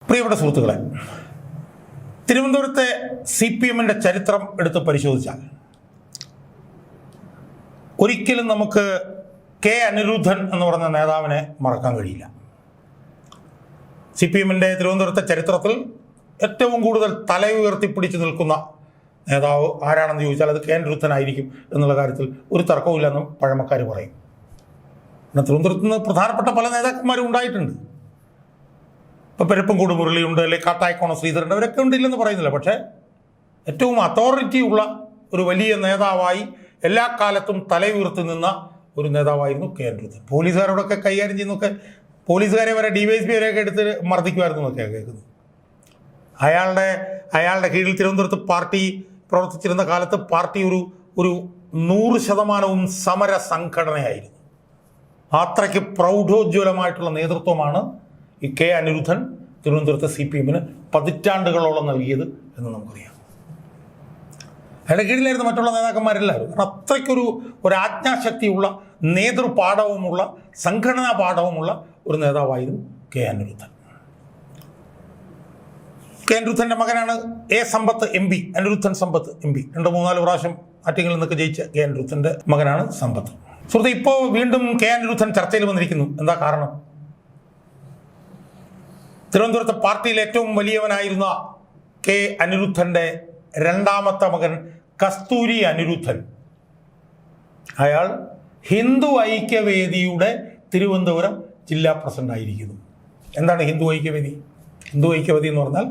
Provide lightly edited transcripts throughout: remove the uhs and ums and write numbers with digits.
പ്രിയപ്പെട്ട സുഹൃത്തുക്കളെ, തിരുവനന്തപുരത്തെ CPM-ന്റെ ചരിത്രം എടുത്ത് പരിശോധിച്ചാൽ ഒരിക്കലും നമുക്ക് കെ അനിരുദ്ധൻ എന്ന് പറഞ്ഞ നേതാവിനെ മറക്കാൻ കഴിയില്ല. CPM-ന്റെ തിരുവനന്തപുരത്തെ ചരിത്രത്തിൽ ഏറ്റവും കൂടുതൽ തല ഉയർത്തിപ്പിടിച്ച് നിൽക്കുന്ന നേതാവ് ആരാണെന്ന് ചോദിച്ചാൽ അത് കെ അനിരുദ്ധനായിരിക്കും എന്നുള്ള കാര്യത്തിൽ ഒരു തർക്കവുമില്ലെന്നും പഴമക്കാർ പറയും. പിന്നെ തിരുവനന്തപുരത്ത് നിന്ന് പ്രധാനപ്പെട്ട പല നേതാക്കന്മാരും ഉണ്ടായിട്ടുണ്ട്. ഇപ്പോൾ പെരപ്പൻകൂട് മുരളിയുണ്ട്, അല്ലെങ്കിൽ കാട്ടായിക്കോണം ശ്രീധരൻ, അവരൊക്കെ ഉണ്ടില്ലെന്ന് പറയുന്നില്ല. പക്ഷേ ഏറ്റവും അതോറിറ്റി ഉള്ള ഒരു വലിയ നേതാവായി എല്ലാ കാലത്തും തലയുയർത്തി നിന്ന ഒരു നേതാവായിരുന്നു കെ അനിരുദ്ധൻ. പോലീസുകാരോടൊക്കെ കൈകാര്യം ചെയ്യുന്നൊക്കെ പോലീസുകാരെ വരെ DYSP വരെയൊക്കെ എടുത്ത് മർദ്ദിക്കുമായിരുന്നു എന്നൊക്കെയാണ് കേൾക്കുന്നത്. അയാളുടെ കീഴിൽ തിരുവനന്തപുരത്ത് പാർട്ടി പ്രവർത്തിച്ചിരുന്ന കാലത്ത് പാർട്ടി ഒരു 100% സമര സംഘടനയായിരുന്നു. അത്രയ്ക്ക് പ്രൗഢോജ്വലമായിട്ടുള്ള നേതൃത്വമാണ് ഈ കെ അനിരുദ്ധൻ തിരുവനന്തപുരത്തെ CPM-ന് പതിറ്റാണ്ടുകളോളം നൽകിയത് എന്ന് നമുക്കറിയാം. അയാളുടെ കീഴിലായിരുന്നു മറ്റുള്ള നേതാക്കന്മാരെല്ലാവരും. കാരണം അത്രയ്ക്കൊരു ആജ്ഞാശക്തിയുള്ള നേതൃപാഠവുമുള്ള സംഘടനാ പാഠവുമുള്ള ഒരു നേതാവായിരുന്നു കെ അനിരുദ്ധൻ. കെ അനിരുദ്ധൻ്റെ മകനാണ് A. Sampath MP, Anirudhan Sampath MP. 2-3-4 പ്രാവശ്യം ആറ്റിങ്ങിൽ നിന്നൊക്കെ ജയിച്ച കെ അനിരുദ്ധൻ്റെ മകനാണ് സമ്പത്ത്. സുഹൃത്ത്, ഇപ്പോൾ വീണ്ടും കെ അനിരുദ്ധൻ ചർച്ചയിൽ വന്നിരിക്കുന്നു. എന്താ കാരണം? തിരുവനന്തപുരത്തെ പാർട്ടിയിൽ ഏറ്റവും വലിയവനായിരുന്ന കെ അനിരുദ്ധൻ്റെ രണ്ടാമത്തെ മകൻ കസ്തൂരി അനിരുദ്ധൻ, അയാൾ ഹിന്ദു ഐക്യവേദിയുടെ തിരുവനന്തപുരം ജില്ലാ പ്രസിഡന്റായിരിക്കുന്നു. എന്താണ് ഹിന്ദു ഐക്യവേദി? ഹിന്ദു ഐക്യവേദി എന്ന് പറഞ്ഞാൽ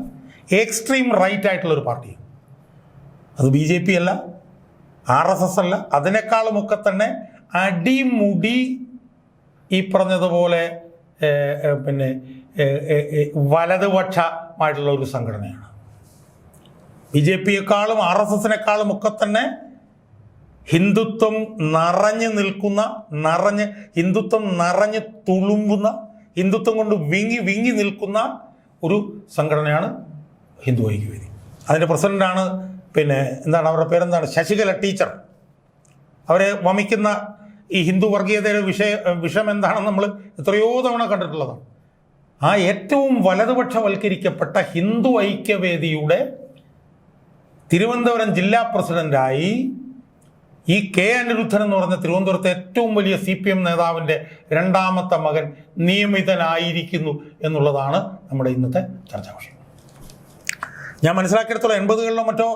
എക്സ്ട്രീം റൈറ്റ് ആയിട്ടുള്ളൊരു പാർട്ടിയാണ്. അത് BJP അല്ല, RSS അല്ല, അതിനേക്കാളുമൊക്കെ തന്നെ അടിമുടി ഈ പറഞ്ഞതുപോലെ പിന്നെ വലതുപക്ഷമായിട്ടുള്ള ഒരു സംഘടനയാണ്. BJP-യെക്കാളും RSS-നെക്കാളും ഒക്കെ തന്നെ ഹിന്ദുത്വം നിറഞ്ഞു നിൽക്കുന്ന, ഹിന്ദുത്വം നിറഞ്ഞ് തുളുമ്പുന്ന, ഹിന്ദുത്വം കൊണ്ട് വിങ്ങി നിൽക്കുന്ന ഒരു സംഘടനയാണ് ഹിന്ദു ഐക്യവേദി. അതിൻ്റെ പ്രസിഡന്റാണ് എന്താണ് അവരുടെ പേരെന്താണ്, ശശികല ടീച്ചർ. അവരെ വമിക്കുന്ന ഈ ഹിന്ദു വർഗീയതയുടെ വിഷയം എന്താണെന്ന് നമ്മൾ എത്രയോ തവണ കണ്ടിട്ടുള്ളതാണ്. ആ ഏറ്റവും വലതുപക്ഷവൽക്കരിക്കപ്പെട്ട ഹിന്ദു ഐക്യവേദിയുടെ തിരുവനന്തപുരം ജില്ലാ പ്രസിഡന്റായി ഈ കെ അനിരുദ്ധൻ എന്ന് പറഞ്ഞ തിരുവനന്തപുരത്തെ ഏറ്റവും വലിയ CPM നേതാവിൻ്റെ രണ്ടാമത്തെ മകൻ നിയമിതനായിരിക്കുന്നു എന്നുള്ളതാണ് നമ്മുടെ ഇന്നത്തെ ചർച്ചാ വിഷയം. ഞാൻ മനസ്സിലാക്കിയെടുത്തോളം 80-കളിലോ മറ്റോ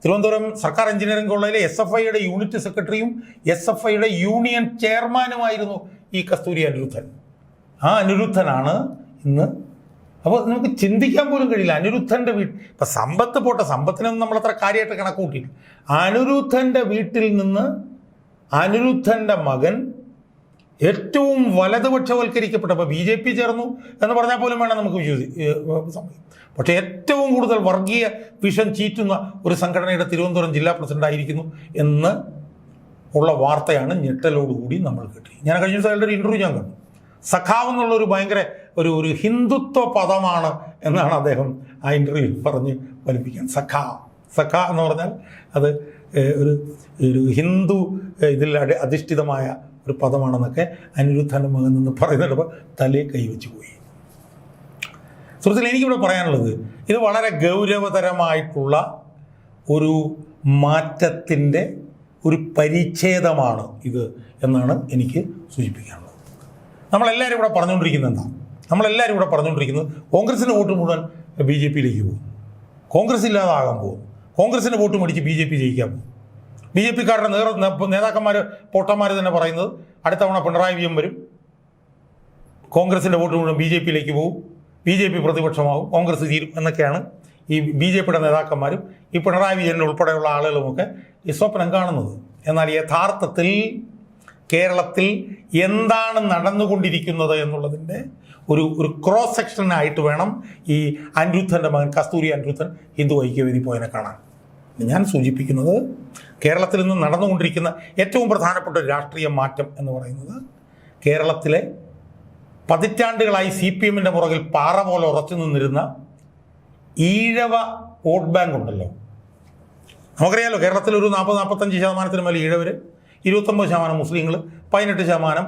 തിരുവനന്തപുരം സർക്കാർ എഞ്ചിനീയറിംഗ് കോളേജിലെ SFIയുടെ യൂണിറ്റ് സെക്രട്ടറിയും SFIയുടെ യൂണിയൻ ചെയർമാനുമായിരുന്നു ഈ കസ്തൂരി അനിരുദ്ധൻ. ആ അനിരുദ്ധനാണ് ഇന്ന്. അപ്പോൾ നമുക്ക് ചിന്തിക്കാൻ പോലും കഴിയില്ല. അനിരുദ്ധൻ്റെ ഇപ്പം സമ്പത്ത് പോട്ടെ, സമ്പത്തിനൊന്നും നമ്മളത്ര കാര്യമായിട്ട് കണക്ക് കൂട്ടിയില്ല. അനിരുദ്ധൻ്റെ വീട്ടിൽ നിന്ന് അനിരുദ്ധൻ്റെ മകൻ ഏറ്റവും വലതുപക്ഷവൽക്കരിക്കപ്പെട്ട, ഇപ്പോൾ BJP ചേർന്നു എന്ന് പറഞ്ഞാൽ പോലും വേണം നമുക്ക് വിശ്വസിക്കാം. പക്ഷേ ഏറ്റവും കൂടുതൽ വർഗീയ വിഷം ചീറ്റുന്ന ഒരു സംഘടനയുടെ തിരുവനന്തപുരം ജില്ലാ പ്രസിഡന്റായിരിക്കുന്നു എന്ന് ഉള്ള വാർത്തയാണ് ഞെട്ടലോടുകൂടി നമ്മൾ കേട്ടത്. ഞാൻ കഴിഞ്ഞ ദിവസം അയാളുടെ ഒരു ഇൻ്റർവ്യൂ ഞാൻ കണ്ടു. സഖാവ് എന്നുള്ളൊരു ഭയങ്കര ഒരു ഹിന്ദുത്വ പദമാണ് എന്നാണ് അദ്ദേഹം ആ ഇൻ്റർവ്യൂവിൽ പറഞ്ഞ് ഫലിപ്പിക്കാൻ. സഖ എന്ന് പറഞ്ഞാൽ അത് ഒരു ഹിന്ദു ഇതിൽ അധിഷ്ഠിതമായ ഒരു പദമാണെന്നൊക്കെ അനിരുദ്ധൻ്റെ മകൻ എന്ന് പറയുന്നിടപ്പോൾ തലേ കൈവച്ച് പോയി. സുഹൃത്തുക്കളെ, എനിക്കിവിടെ പറയാനുള്ളത്, ഇത് വളരെ ഗൗരവതരമായിട്ടുള്ള ഒരു മാറ്റത്തിൻ്റെ ഒരു പരിച്ഛേദമാണ് ഇത് എന്നാണ് എനിക്ക് സൂചിപ്പിക്കാനുള്ളത്. നമ്മളെല്ലാവരും ഇവിടെ പറഞ്ഞുകൊണ്ടിരിക്കുന്നത് കോൺഗ്രസിൻ്റെ വോട്ട് മുഴുവൻ BJP-യിലേക്ക് പോകും, കോൺഗ്രസ് ഇല്ലാതാകാൻ പോകും, കോൺഗ്രസിൻ്റെ വോട്ട് മേടിച്ച് BJP ജയിക്കാൻ പോകും. BJP-ക്കാരുടെ നേതാക്കന്മാർ പൊട്ടന്മാർ തന്നെ പറയുന്നത് അടുത്ത തവണ പിണറായി വിജയൻ വരും, കോൺഗ്രസിൻ്റെ വോട്ട് മുഴുവൻ BJP-യിലേക്ക് പോകും, BJP പ്രതിപക്ഷമാവും, കോൺഗ്രസ് തീരും എന്നൊക്കെയാണ് ഈ BJP-യുടെ നേതാക്കന്മാരും ഈ പിണറായി വിജയൻ ഉൾപ്പെടെയുള്ള ആളുകളുമൊക്കെ ഈ സ്വപ്നം കാണുന്നത്. എന്നാൽ യഥാർത്ഥത്തിൽ കേരളത്തിൽ എന്താണ് നടന്നുകൊണ്ടിരിക്കുന്നത് എന്നുള്ളതിൻ്റെ ഒരു ക്രോസ് സെക്ഷനായിട്ട് വേണം ഈ അനിരുദ്ധൻ്റെ മകൻ കസ്തൂരി അനിരുദ്ധൻ ഹിന്ദു ഐക്യവേദി പോയതിനെ കാണാൻ. ഞാൻ സൂചിപ്പിക്കുന്നത്, കേരളത്തിൽ നിന്ന് നടന്നുകൊണ്ടിരിക്കുന്ന ഏറ്റവും പ്രധാനപ്പെട്ട ഒരു രാഷ്ട്രീയ മാറ്റം എന്ന് പറയുന്നത് കേരളത്തിലെ പതിറ്റാണ്ടുകളായി CPM-ൻ്റെ പുറകിൽ പാറ പോലെ ഉറച്ചു നിന്നിരുന്ന ഈഴവ വോട്ട് ബാങ്ക് ഉണ്ടല്ലോ. നമുക്കറിയാമല്ലോ, കേരളത്തിൽ ഒരു 40-45% മേലെ ഈഴവർ, 29% മുസ്ലിങ്ങൾ, 18%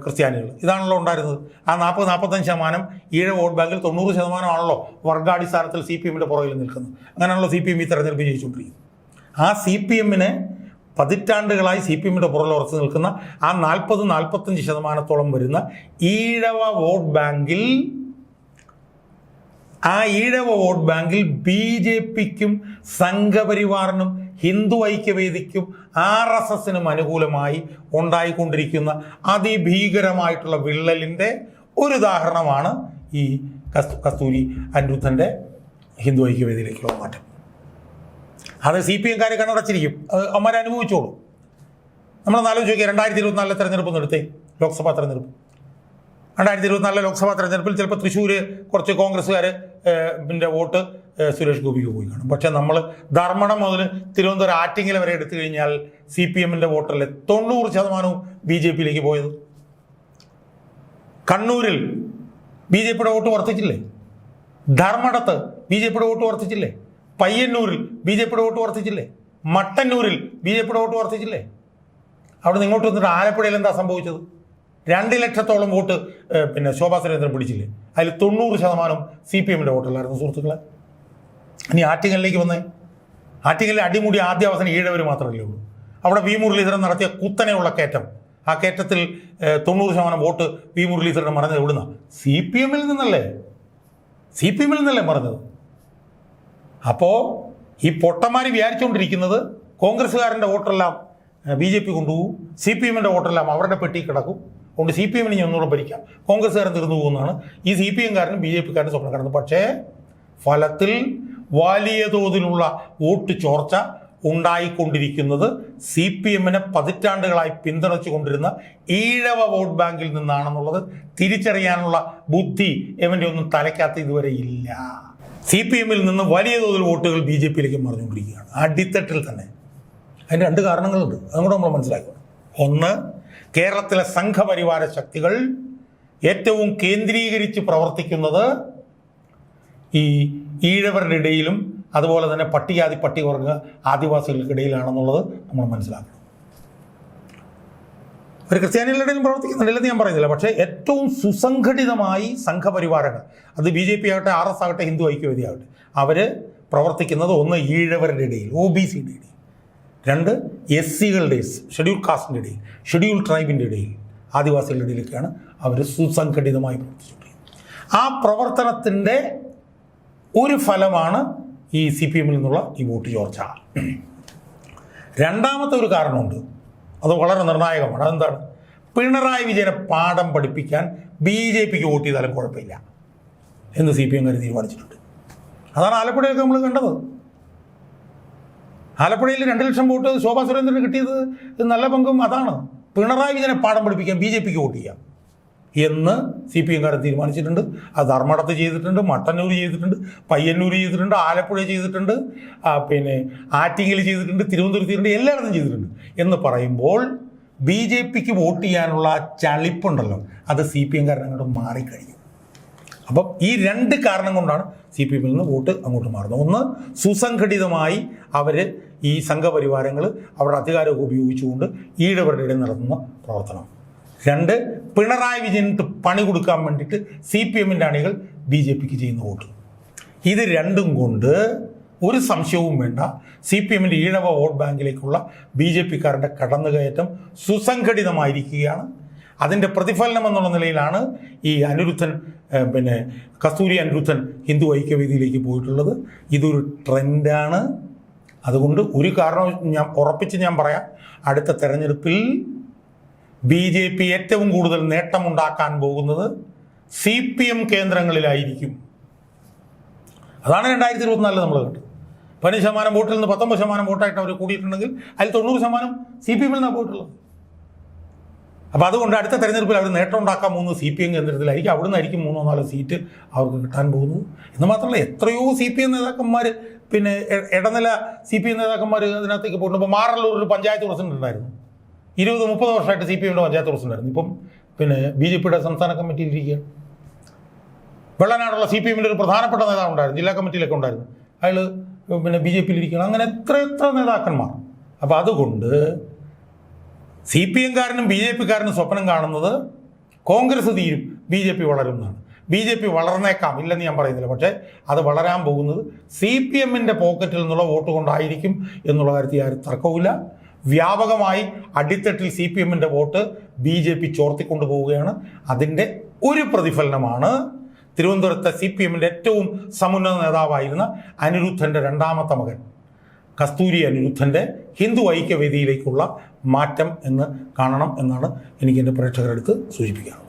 ക്രിസ്ത്യാനികൾ. ഇതാണല്ലോ ഉണ്ടായിരുന്നത്. ആ 40-45% ഈഴവ വോട്ട് ബാങ്കിൽ 90% വർഗാടിസ്ഥാനത്തിൽ CPM-ന്റെ പുറകിൽ നിൽക്കുന്നത്. അങ്ങനെയാണല്ലോ CPM ഈ തെരഞ്ഞെടുപ്പ് ജയിച്ചുകൊണ്ടിരിക്കുന്നത്. ആ CPM-നെ പതിറ്റാണ്ടുകളായി CPM-ന്റെ പുറകിൽ ഉറച്ചു നിൽക്കുന്ന ആ 40-45% വരുന്ന ഈഴവ വോട്ട് ബാങ്കിൽ BJPക്കും സംഘപരിവാറിനും ഹിന്ദു ഐക്യവേദിക്കും RSSനും അനുകൂലമായി ഉണ്ടായിക്കൊണ്ടിരിക്കുന്ന അതിഭീകരമായിട്ടുള്ള വിള്ളലിൻ്റെ ഒരു ഉദാഹരണമാണ് ഈ കസ്തൂരി അനിരുദ്ധൻ്റെ ഹിന്ദു ഐക്യവേദിയിലേക്കുള്ള മാറ്റം. അത് CPM-കാരെ കണ്ണടച്ചിരിക്കും, അവന്മാരെ അനുഭവിച്ചോളൂ. നമ്മളൊന്ന് ആലോചിച്ച് നോക്കിയാൽ 2024 തെരഞ്ഞെടുപ്പ് നിർത്തേ, ലോക്സഭാ തെരഞ്ഞെടുപ്പ്. 2024 ലോക്സഭാ തെരഞ്ഞെടുപ്പിൽ ചിലപ്പോൾ തൃശ്ശൂർ കുറച്ച് കോൺഗ്രസ്സുകാർ വോട്ട് സുരേഷ് ഗോപിക്ക് പോയി കാണും. പക്ഷേ നമ്മൾ ധർമ്മടം മുതൽ തിരുവനന്തപുരം ആറ്റിങ്ങൽ വരെ എടുത്തു കഴിഞ്ഞാൽ CPM-ന്റെ വോട്ടറിൽ 90% BJP-യിലേക്ക് പോയത്. കണ്ണൂരിൽ BJP-യുടെ വോട്ട് വർദ്ധിച്ചില്ലേ? ധർമ്മടത്ത് BJP-യുടെ വോട്ട് വർദ്ധിച്ചില്ലേ? പയ്യന്നൂരിൽ BJP-യുടെ വോട്ട് വർദ്ധിച്ചില്ലേ? മട്ടന്നൂരിൽ BJP-യുടെ വോട്ട് വർദ്ധിച്ചില്ലേ? അവിടെ നിന്ന് ഇങ്ങോട്ട് വന്നിട്ട് ആലപ്പുഴയിൽ എന്താ സംഭവിച്ചത്? 2 ലക്ഷത്തോളം വോട്ട് ശോഭാ സുരേന്ദ്രൻ പിടിച്ചില്ലേ? അതിൽ 90% CPM-ന്റെ വോട്ടല്ലായിരുന്നു സുഹൃത്തുക്കളെ. ഇനി ആറ്റിങ്ങലിലേക്ക് വന്നേ. ആറ്റിങ്ങലിൽ അടിമുടി ആദ്യ അവസാനം ഈഴവർ മാത്രമല്ലേ ഉള്ളൂ. അവിടെ വി മുരളീധരൻ നടത്തിയ കുത്തനെയുള്ള കയറ്റം, ആ കയറ്റത്തിൽ 90% വോട്ട് വി മുരളീധരൻ മറഞ്ഞത് എവിടുന്ന? CPM-ൽ നിന്നല്ലേ മറഞ്ഞത്. അപ്പോൾ ഈ പൊട്ടന്മാർ വിചാരിച്ചുകൊണ്ടിരിക്കുന്നത് കോൺഗ്രസ്സുകാരൻ്റെ വോട്ടെല്ലാം BJP കൊണ്ടുപോകും, CPM-ന്റെ വോട്ടെല്ലാം അവരുടെ പെട്ടി കിടക്കും, അതുകൊണ്ട് CPM-ന് ഇനി ഒന്നുകൂടെ ഭരിക്കാം, കോൺഗ്രസ്സുകാരൻ തീർന്നു പോകുന്നതാണ് ഈ CPM-കാരനും BJP-കാരനും സ്വപ്നം കാണുന്നത്. പക്ഷേ ഫലത്തിൽ വലിയ തോതിലുള്ള വോട്ട് ചോർച്ച ഉണ്ടായിക്കൊണ്ടിരിക്കുന്നത് CPM-നെ പതിറ്റാണ്ടുകളായി പിന്തുണച്ചു കൊണ്ടിരുന്ന ഈഴവ വോട്ട് ബാങ്കിൽ നിന്നാണെന്നുള്ളത് തിരിച്ചറിയാനുള്ള ബുദ്ധി എവൻ്റെ ഒന്നും തലയ്ക്കകത്ത് ഇതുവരെ ഇല്ല. CPM-ൽ നിന്ന് വലിയ തോതിൽ വോട്ടുകൾ BJP-യിലേക്ക് മറിഞ്ഞുകൊണ്ടിരിക്കുകയാണ് അടിത്തട്ടിൽ തന്നെ. അതിന് 2 കാരണങ്ങളുണ്ട്, അതും കൂടെ നമ്മൾ മനസ്സിലാക്കണം. ഒന്ന്, കേരളത്തിലെ സംഘപരിവാര ശക്തികൾ ഏറ്റവും കേന്ദ്രീകരിച്ച് പ്രവർത്തിക്കുന്നത് ഈ ഈഴവരുടെ ഇടയിലും അതുപോലെ തന്നെ പട്ടികജാതി പട്ടികവർഗ ആദിവാസികൾക്കിടയിലാണെന്നുള്ളത് നമ്മൾ മനസ്സിലാക്കണം. ഒരു ക്രിസ്ത്യാനികളുടെ ഇടയിലും പ്രവർത്തിക്കുന്നുണ്ടില്ലെന്ന് ഞാൻ പറയുന്നില്ല. പക്ഷേ ഏറ്റവും സുസംഘടിതമായി സംഘപരിവാരങ്ങൾ, അത് BJP ആകട്ടെ, RS ആകട്ടെ, ഹിന്ദു ഐക്യവേദി ആകട്ടെ, അവർ പ്രവർത്തിക്കുന്നത് ഒന്ന് ഈഴവരുടെ ഇടയിൽ, OBC-യുടെ ഇടയിൽ, 2 SC-കളുടെ, ഷെഡ്യൂൾ കാസ്റ്റിൻ്റെ ഇടയിൽ, ഷെഡ്യൂൾ ട്രൈബിൻ്റെ ഇടയിൽ, ആദിവാസികളുടെ ഇടയിലൊക്കെയാണ് അവർ സുസംഘടിതമായി പ്രവർത്തിച്ചുകൊണ്ടിരിക്കുന്നത്. ആ പ്രവർത്തനത്തിൻ്റെ ഒരു ഫലമാണ് ഈ CPM-ൽ നിന്നുള്ള ഈ വോട്ട് ചോർച്ച. രണ്ടാമത്തെ ഒരു കാരണമുണ്ട്, അത് വളരെ നിർണായകമാണ്. അതെന്താണ്? പിണറായി വിജയനെ പാഠം പഠിപ്പിക്കാൻ BJP-ക്ക് വോട്ട് ചെയ്താലും കുഴപ്പമില്ല എന്ന് CPM-കാർ തീരുമാനിച്ചിട്ടുണ്ട്. അതാണ് ആലപ്പുഴയൊക്കെ നമ്മൾ കണ്ടത്. ആലപ്പുഴയിൽ 2 ലക്ഷം വോട്ട് ശോഭാ സുരേന്ദ്രന് കിട്ടിയത് നല്ല പങ്കും അതാണ്. പിണറായി വിജയനെ പാഠം പഠിപ്പിക്കാൻ BJP-ക്ക് വോട്ട് ചെയ്യാം എന്ന് CPM-കാരൻ തീരുമാനിച്ചിട്ടുണ്ട്. അത് ധർമ്മടത്ത് ചെയ്തിട്ടുണ്ട്, മട്ടന്നൂർ ചെയ്തിട്ടുണ്ട്, പയ്യന്നൂർ ചെയ്തിട്ടുണ്ട്, ആലപ്പുഴ ചെയ്തിട്ടുണ്ട്, ആറ്റിങ്ങൽ ചെയ്തിട്ടുണ്ട്, തിരുവനന്തപുരത്ത് ചെയ്തിട്ടുണ്ട്, എല്ലായിടത്തും ചെയ്തിട്ടുണ്ട്. എന്ന് പറയുമ്പോൾ BJP-ക്ക് വോട്ട് ചെയ്യാനുള്ള ചളിപ്പുണ്ടല്ലോ, അത് CPM-കാരൻ അങ്ങോട്ട് മാറിക്കഴിഞ്ഞു. അപ്പം ഈ 2 കാരണം കൊണ്ടാണ് CPM-ൽ നിന്ന് വോട്ട് അങ്ങോട്ട് മാറുന്നത്. ഒന്ന്, സുസംഘടിതമായി അവർ ഈ സംഘപരിവാരങ്ങൾ അവരുടെ അധികാരമൊക്കെ ഉപയോഗിച്ചുകൊണ്ട് ഈഴവരുടെ ഇടയിൽ നടത്തുന്ന പ്രവർത്തനം. 2, പിണറായി വിജയന് പണി കൊടുക്കാൻ വേണ്ടിയിട്ട് CPM-ന്റെ അണികൾ BJP-ക്ക് ചെയ്യുന്ന വോട്ട്. ഇത് 2ഉം കൊണ്ട് ഒരു സംശയവും വേണ്ട, CPM-ന്റെ ഈഴവ വോട്ട് ബാങ്കിലേക്കുള്ള BJP-കാരൻ്റെ കടന്നുകയറ്റം സുസംഘടിതമായിരിക്കുകയാണ്. അതിൻ്റെ പ്രതിഫലനം എന്നുള്ള നിലയിലാണ് ഈ അനിരുദ്ധൻ കസ്തൂരി അനിരുദ്ധൻ ഹിന്ദു ഐക്യവേദിയിലേക്ക് പോയിട്ടുള്ളത്. ഇതൊരു ട്രെൻഡാണ്. അതുകൊണ്ട് ഒരു കാരണം ഉറപ്പിച്ച് ഞാൻ പറയാം, അടുത്ത തെരഞ്ഞെടുപ്പിൽ BJP ഏറ്റവും കൂടുതൽ നേട്ടമുണ്ടാക്കാൻ പോകുന്നത് CPM കേന്ദ്രങ്ങളിലായിരിക്കും. അതാണ് 2024 നമ്മൾ കണ്ടത്. 15% വോട്ടിൽ നിന്ന് 19% വോട്ടായിട്ട് അവർ കൂടിയിട്ടുണ്ടെങ്കിൽ അതിൽ 90% CPM-ൽ നിന്നാണ് പോയിട്ടുള്ളത്. അപ്പോൾ അതുകൊണ്ട് അടുത്ത തെരഞ്ഞെടുപ്പിൽ അവർ നേട്ടം ഉണ്ടാക്കാൻ പോകുന്നത് CPM കേന്ദ്രത്തിലായിരിക്കും. അവിടെ നിന്നായിരിക്കും 3-4 സീറ്റ് അവർക്ക് കിട്ടാൻ പോകുന്നത്. എന്ന് മാത്രമല്ല, എത്രയോ CPM നേതാക്കന്മാർ ഇടനില CPM നേതാക്കന്മാർ അതിനകത്തേക്ക് പോയിട്ടുണ്ട്. ഇപ്പോൾ മാറല്ലൂർ ഒരു പഞ്ചായത്ത് പ്രസിഡന്റ് ഉണ്ടായിരുന്നു, 20-30 വർഷമായിട്ട് CPM-ന്റെ പഞ്ചായത്ത് പ്രസിഡന്റ് ആയിരുന്നു. ഇപ്പം BJP-യുടെ സംസ്ഥാന കമ്മിറ്റിയിലിരിക്കുകയാണ്. വെള്ളനാടുള്ള CPM-ന്റെ ഒരു പ്രധാനപ്പെട്ട നേതാവ് ഉണ്ടായിരുന്നു, ജില്ലാ കമ്മിറ്റിയിലൊക്കെ ഉണ്ടായിരുന്നു, അയാൾ BJP-യിലിരിക്കുകയാണ്. അങ്ങനെ എത്ര നേതാക്കന്മാർ. അപ്പോൾ അതുകൊണ്ട് CPM-കാരനും BJP-കാരനും സ്വപ്നം കാണുന്നത് കോൺഗ്രസ് തീരും, BJP വളരും എന്നാണ്. BJP വളർന്നേക്കാം, ഇല്ലെന്ന് ഞാൻ പറയുന്നില്ല. പക്ഷേ അത് വളരാൻ പോകുന്നത് CPM-ന്റെ പോക്കറ്റിൽ നിന്നുള്ള വോട്ട് കൊണ്ടായിരിക്കും എന്നുള്ള കാര്യത്തിൽ ആരും തർക്കവുമില്ല. വ്യാപകമായി അടിത്തട്ടിൽ CPM-ന്റെ വോട്ട് BJP ചോർത്തിക്കൊണ്ടു പോവുകയാണ്. അതിൻ്റെ ഒരു പ്രതിഫലനമാണ് തിരുവനന്തപുരത്തെ CPM-ന്റെ ഏറ്റവും സമുന്നത നേതാവായിരുന്ന അനിരുദ്ധൻ്റെ രണ്ടാമത്തെ മകൻ കസ്തൂരി അനിരുദ്ധൻ്റെ ഹിന്ദു ഐക്യവേദിയിലേക്കുള്ള മാറ്റം എന്ന് കാണണം എന്നാണ് എനിക്ക് എൻ്റെ പ്രേക്ഷകരെടുത്ത് സൂചിപ്പിക്കാറുള്ളത്.